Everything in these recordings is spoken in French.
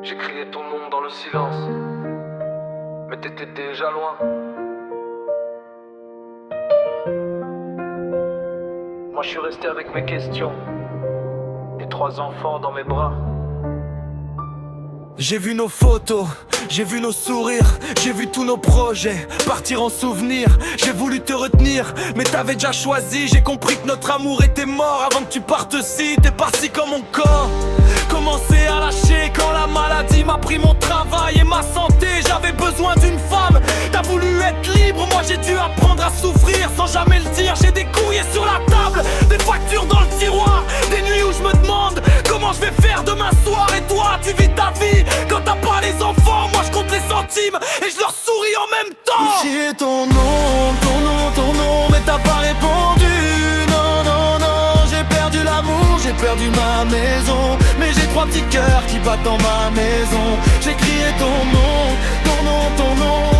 J'ai crié ton nom dans le silence, mais t'étais déjà loin. Moi je suis resté avec mes questions, et 3 enfants dans mes bras. J'ai vu nos photos, j'ai vu nos sourires, j'ai vu tous nos projets partir en souvenir. J'ai voulu te retenir, mais t'avais déjà choisi. J'ai compris que notre amour était mort avant que tu partes aussi. T'es parti comme mon corps, commencé à lâcher quand la maladie m'a pris mon travail et ma santé. J'avais besoin d'une femme, t'as voulu être libre. Moi j'ai dû apprendre à souffrir sans jamais le dire. J'ai des courriers sur la table, des factures dans le tiroir, des nuits où je me demande comment je vais faire demain soir. Et toi tu vis ta vie quand t'as pas les enfants. Moi je compte les centimes et je leur souris en même temps. J'ai ton nom, mais t'as pas répondu. Non, non, non, j'ai perdu l'amour, j'ai perdu ma maison. Mais j'ai 3 petits cœurs qui battent dans ma maison. J'ai crié ton nom,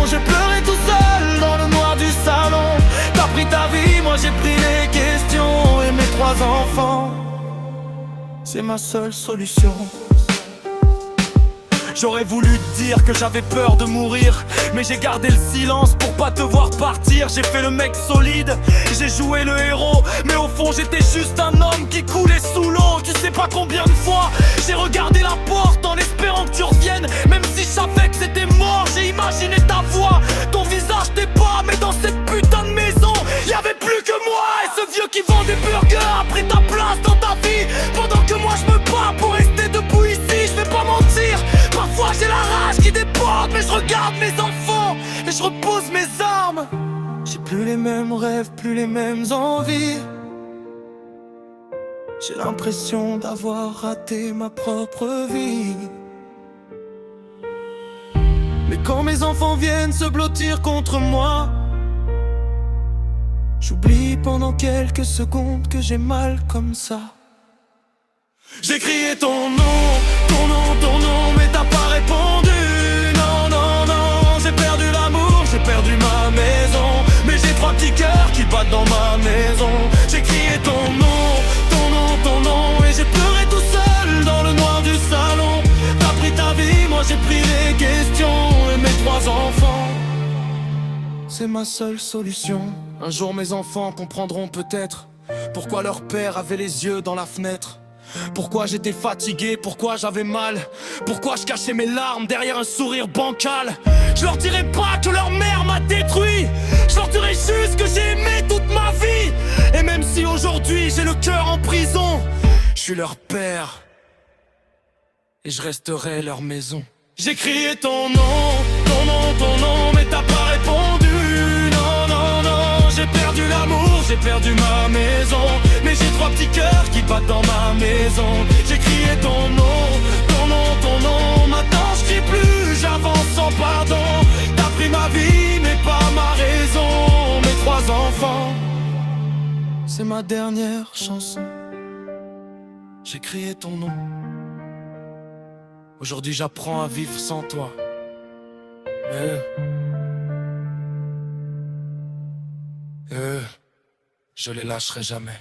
j'ai pleuré tout seul dans le noir du salon. T'as pris ta vie, moi j'ai pris les questions. Et mes 3 enfants, c'est ma seule solution. J'aurais voulu te dire que j'avais peur de mourir, mais j'ai gardé le silence pour pas te voir partir. J'ai fait le mec solide, j'ai joué le héros, mais au fond j'étais juste un homme qui coulait sous l'eau. Tu sais pas combien de fois j'ai regardé la porte en espérant que tu reviennes. Même si je savais que c'était mort, j'ai imaginé ta voix, ton visage, tes pas. Mais dans cette putain de maison, y'avait plus que moi. Et ce vieux qui vend des burgers a pris ta place dans ta vie, pendant que moi je me bats pour rester debout ici. Je vais pas mentir, parfois j'ai la rage qui déborde, mais je regarde mes enfants et je repose mes armes. J'ai plus les mêmes rêves, plus les mêmes envies. J'ai l'impression d'avoir raté ma propre vie. Mais quand mes enfants viennent se blottir contre moi, j'oublie pendant quelques secondes que j'ai mal comme ça. J'ai crié ton nom, mais t'as pas répondu. Non, non, non, j'ai perdu l'amour, j'ai perdu ma maison. Mais j'ai 3 petits cœurs qui battent dans ma maison. J'ai crié ton nom, et j'ai pleuré tout seul dans le noir du salon. T'as pris ta vie, moi j'ai pris les questions. Et mes 3 enfants, c'est ma seule solution. Un jour mes enfants comprendront peut-être pourquoi leur père avait les yeux dans la fenêtre. Pourquoi j'étais fatigué, pourquoi j'avais mal, pourquoi je cachais mes larmes derrière un sourire bancal. Je leur dirai pas que leur mère m'a détruit, je leur dirai juste que j'ai aimé toute ma vie. Et même si aujourd'hui j'ai le cœur en prison, je suis leur père et je resterai leur maison. J'ai crié ton nom, mais t'as pas répondu. Non, non, non, j'ai perdu l'amour, j'ai perdu ma maison. Mais j'ai 3 petits cœurs qui battent dans ma maison. J'ai crié ton nom, maintenant je crie plus, j'avance sans pardon. T'as pris ma vie, mais pas ma raison. Mes 3 enfants, c'est ma dernière chanson. J'ai crié ton nom. Aujourd'hui j'apprends à vivre sans toi. Mais je les lâcherai jamais.